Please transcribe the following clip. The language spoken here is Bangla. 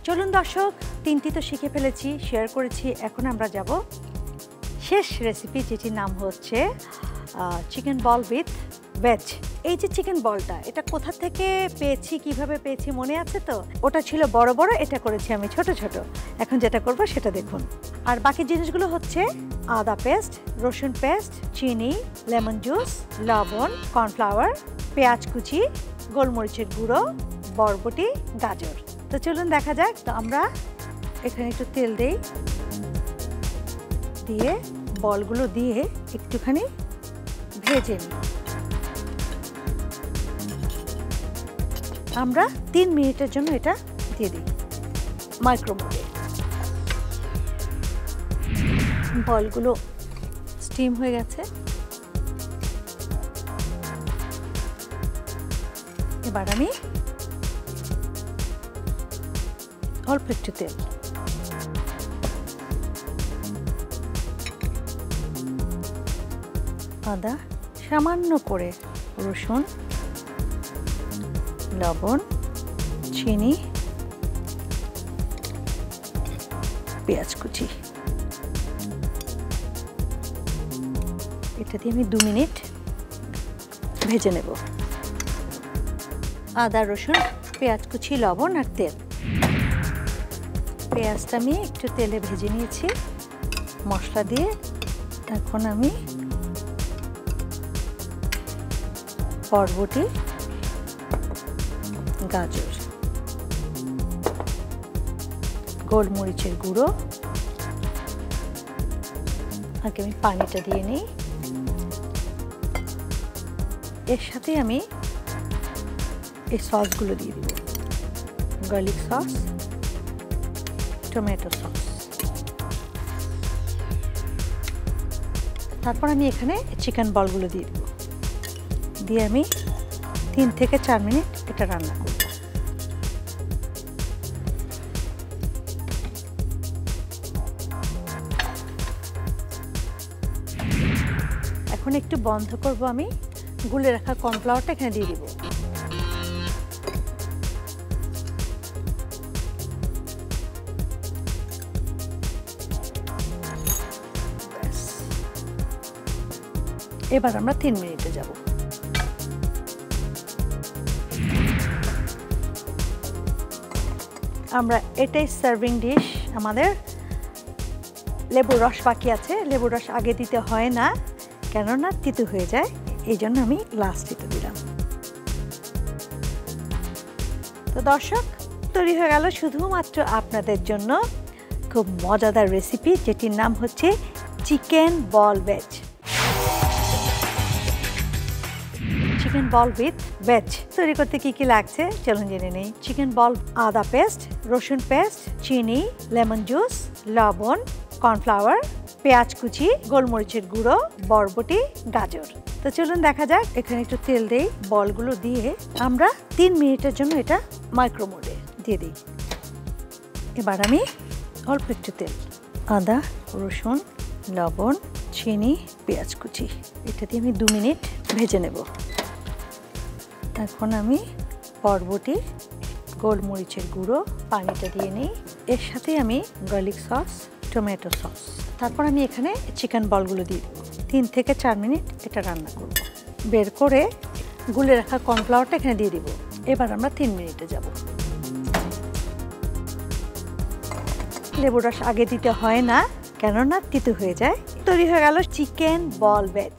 চলুন দর্শক, তিনটি তো শিখে ফেলেছি, শেয়ার করেছি। এখন আমরা যাব শেষ রেসিপি, যেটির নাম হচ্ছে চিকেন বল উইথ ভেজ। এই যে চিকেন বলটা, এটা কোথা থেকে পেয়েছি, কিভাবে পেয়েছি মনে আছে তো? ওটা ছিল বড় বড়, এটা করেছি আমি ছোট ছোট। এখন যেটা করব সেটা দেখুন। আর বাকি জিনিসগুলো হচ্ছে আদা পেস্ট, রসুন পেস্ট, চিনি, লেমন জুস, লবণ, কর্নফ্লাওয়ার, পেঁয়াজ কুচি, গোলমরিচের গুঁড়ো, বরবটি, গাজর। তো চলুন দেখা যাক। তো আমরা এখানে একটু তেল দেই, দিয়ে বলগুলো দিয়ে একটুখানি ভেজে নিই। আমরা 3 মিনিটের জন্য এটা দিয়ে দিই মাইক্রোওয়েভে। বলগুলো স্টিম হয়ে গেছে। এবার আমি অল্প একটু তেল, আদা, সামান্য করে রসুন, লবণ, চিনি, পেঁয়াজ কুচি, এটা দিয়ে আমি 2 মিনিট ভেজে নেব। আদা, রসুন, পেঁয়াজ কুচি, লবণ আর তেল। পেঁয়াজটা আমি একটু তেলে ভেজে নিয়েছি মশলা দিয়ে। এখন আমি বরবটি, গাজর, গোলমরিচের গুঁড়ো, আগে আমি পানিটা দিয়ে নিই। এর সাথে আমি এই সসগুলো দিয়ে দিব, গার্লিক সস, টমেটো সস। তারপর আমি এখানে চিকেন বলগুলো দিয়ে দিব, দিয়ে আমি 3 থেকে 4 মিনিট এটা রান্না করব। এখন একটু বন্ধ করব, আমি গুলে রাখা কর্নফ্লাওয়ারটা এখানে দিয়ে দিব। এবার আমরা 3 মিনিটে যাব। আমরা এটাই সার্ভিং ডিশ। আমাদের লেবুর রস বাকি আছে। লেবুর রস আগে দিতে হয় না, কেননা তিতো হয়ে যায়, এই জন্য আমি লাস্টে দিলাম। তো দর্শক, তৈরি হয়ে গেল শুধুমাত্র আপনাদের জন্য খুব মজাদার রেসিপি, যেটির নাম হচ্ছে chicken ball veg. Chicken ball with veg তৈরি করতে কি কি লাগছে চলুন জেনে নেই। চিকেন বল, আদা পেস্ট, রসুন পেস্ট, চিনি, লেমন জুস, লবণ, কর্নফ্লাওয়ার, পেঁয়াজ কুচি, গোলমরিচের গুঁড়ো, বরবটি, গাজর। তো চলুন দেখা যাক। এখানে একটু তেল দেই, বলগুলো দিয়ে আমরা 3 মিনিটের জন্য এটা মাইক্রোওয়েভে দিয়ে দিই। এবার আমি অল্প একটু তেল, আদা, রসুন, লবণ, চিনি, পেঁয়াজ কুচি, এটা দিয়ে আমি 2 মিনিট ভেজে নেব। এখন আমি বরবটি, গোলমরিচের গুঁড়ো, পানিটা দিয়ে নিই। এর সাথে আমি গার্লিক সস, টমেটো সস। তারপর আমি এখানে চিকেন বলগুলো দিয়ে দেবো। 3 থেকে 4 মিনিট এটা রান্না করব। বের করে গুলে রাখা কর্নফ্লাওয়ারটা এখানে দিয়ে দিব। এবার আমরা 3 মিনিটে যাব। লেবুর রস আগে দিতে হয় না, কেননা তিতো হয়ে যায়। তৈরি হয়ে গেল চিকেন বল ভেজ।